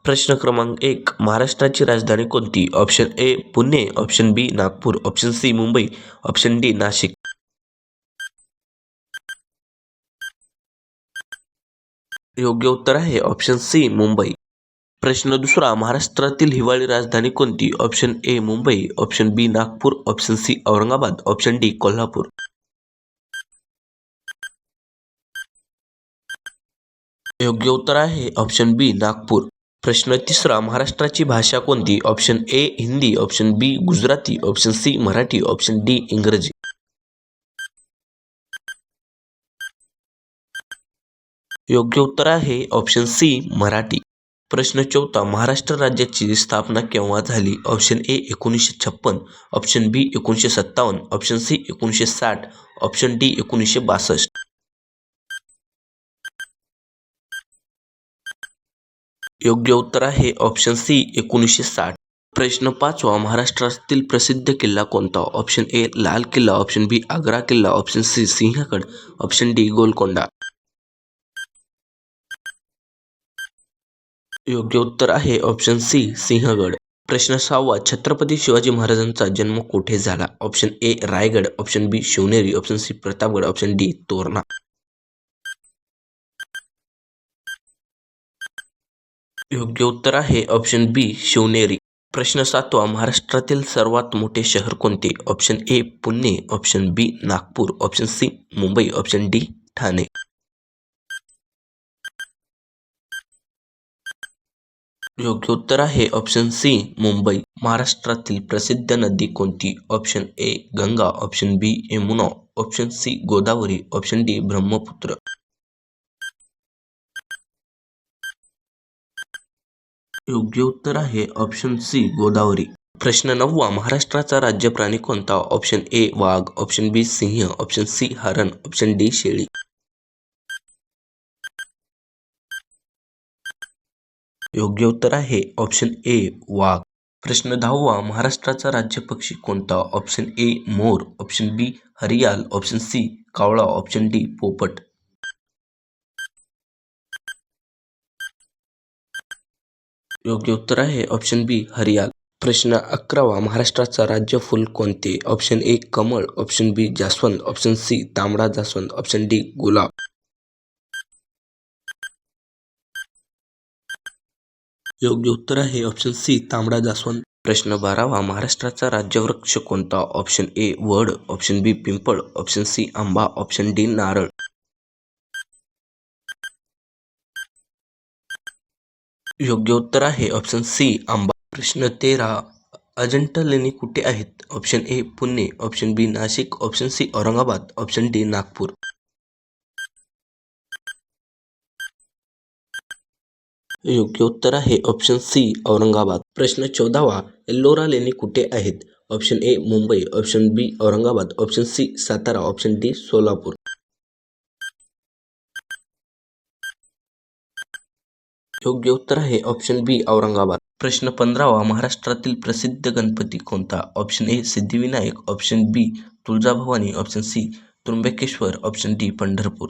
प्रश्न क्रमांक 1. महाराष्ट्राची राजधानी कोणती? Option A Pune, option B Nagpur, option C Mumbai, option D Nashik. योग्य उत्तर आहे ऑप्शन सी मुंबई. प्रश्न दुसरा. महाराष्ट्रातील हिवाळी राजधानी कोणती? Option A Mumbai, option B Nagpur, option C Aurangabad, option D Kolhapur. योग्य उत्तर आहे ऑप्शन बी नागपूर. प्रश्न तिसरा. महाराष्ट्राची भाषा कोणती? Option A Hindi, option B Gujarati, option C Marathi, option D इंग्रजी. योग्य उत्तर आहे ऑप्शन सी मराठी. प्रश्न चौथा. महाराष्ट्र राज्याची स्थापना केव्हा झाली? Option A 1956, option B 1957, option C 1960, option D 1962. योग्य उत्तर आहे ऑप्शन सी 1960. प्रश्न पाचवा. महाराष्ट्रातील प्रसिद्ध किल्ला कोणता? ऑप्शन ए लाल किल्ला, ऑप्शन बी आग्रा किल्ला, option C Sinhagad, option D Golconda. योग्य उत्तर आहे ऑप्शन सी सिंहगड. प्रश्न सहावा. छत्रपती शिवाजी महाराजांचा जन्म कुठे झाला? Option A Raigad, option B Shivneri, option C Pratapgad, option D Torna. योग्य उत्तर आहे ऑप्शन बी शिवनेरी. प्रश्न सातवा. महाराष्ट्रातील सर्वात मोठे शहर कोणते? Option A Pune, option B Nagpur, option C Mumbai, option D Thane. योग्य उत्तर आहे ऑप्शन सी मुंबई. महाराष्ट्रातील प्रसिद्ध नदी कोणती? Option A Ganga, option B Yamuna, option C Godavari, option D Brahmaputra. योग्य उत्तर आहे ऑप्शन सी गोदावरी. प्रश्न नववा. महाराष्ट्राचा राज्य प्राणी कोणता? ऑप्शन ए वाघ, ऑप्शन बी सिंह, ऑप्शन सी हरण, ऑप्शन डी शेळी. योग्य उत्तर आहे ऑप्शन ए वाघ. प्रश्न दहावा. महाराष्ट्राचा राज्य पक्षी कोणता? ऑप्शन ए मोर, ऑप्शन बी हरियाल, ऑप्शन सी कावळा, ऑप्शन डी पोपट. योग्य उत्तर आहे ऑप्शन बी हरियाल. प्रश्न 11वा. महाराष्ट्राचा राज्य फूल कोणते? ऑप्शन ए कमळ, ऑप्शन बी जास्वंद, ऑप्शन सी तांबडा जास्वंद, ऑप्शन डी गुलाब. योग्य उत्तर आहे ऑप्शन सी तांबडा जास्वंद. प्रश्न 12वा. महाराष्ट्राचा राज्यवृक्ष कोणता? ऑप्शन ए वड, ऑप्शन बी पिंपळ, ऑप्शन सी आंबा, ऑप्शन डी नारळ. योग्य उत्तर आहे ऑप्शन सी आंबा. प्रश्न 13. अजंठा लेणी कुठे आहेत? Option A Pune, option B Nashik, option C Aurangabad, option D Nagpur. योग्य उत्तर आहे ऑप्शन सी औरंगाबाद. प्रश्न 14वा. एल्लोरा लेणी कुठे आहेत? Option A Mumbai, option B Aurangabad, option C Satara, option D Solapur. योग्य उत्तर आहे ऑप्शन बी औरंगाबाद. प्रश्न 15वा. महाराष्ट्रातील प्रसिद्ध गणपती कोणता? Option A Siddhivinayak, option B Tuljabhavani, option C Trimbakeshwar, option D Pandharpur.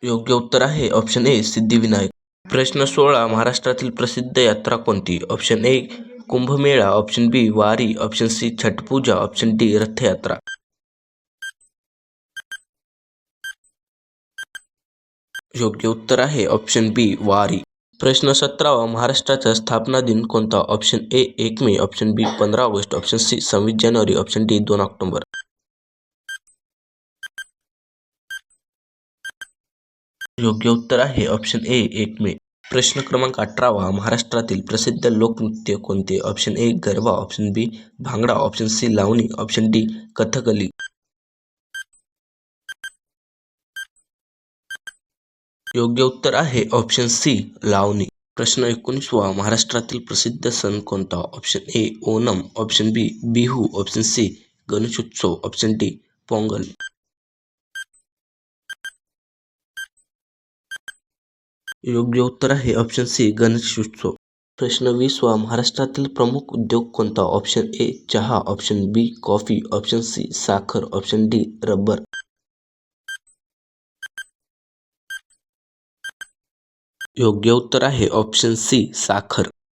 योग्य उत्तर आहे ऑप्शन ए सिद्धिविनायक. प्रश्न 16. महाराष्ट्रातील प्रसिद्ध यात्रा कोणती? ऑप्शन ए कुंभमेळा, ऑप्शन बी वारी, option C Chhath Puja, option D रथयात्रा. योग्य उत्तर आहे ऑप्शन बी वारी. प्रश्न 17वा. महाराष्ट्राचा स्थापना दिन कोणता? Option A 1 May, option B 15 August, option C 26 जानेवारी, ऑप्शन डी 2 ऑक्टोबर. योग्य उत्तर आहे ऑप्शन ए 1 मे. प्रश्न क्रमांक 18वा. महाराष्ट्रातील प्रसिद्ध लोकनृत्य कोणते? Option A garba, option B bhangra, option C lavani, option D Kathakali. योग्य उत्तर आहे ऑप्शन सी लावणी. प्रश्न 19वा. महाराष्ट्रातील प्रसिद्ध सण कोणता? Option A Onam, option B Bihu, option C Ganeshotsav, option D Pongal. योग्य उत्तर आहे ऑप्शन सी गणेशोत्सव. प्रश्न 20वा. महाराष्ट्रातील प्रमुख उद्योग कोणता? ऑप्शन ए चहा, ऑप्शन बी कॉफी, ऑप्शन सी साखर, ऑप्शन डी रबर. योग्य उत्तर आहे ऑप्शन सी साखर.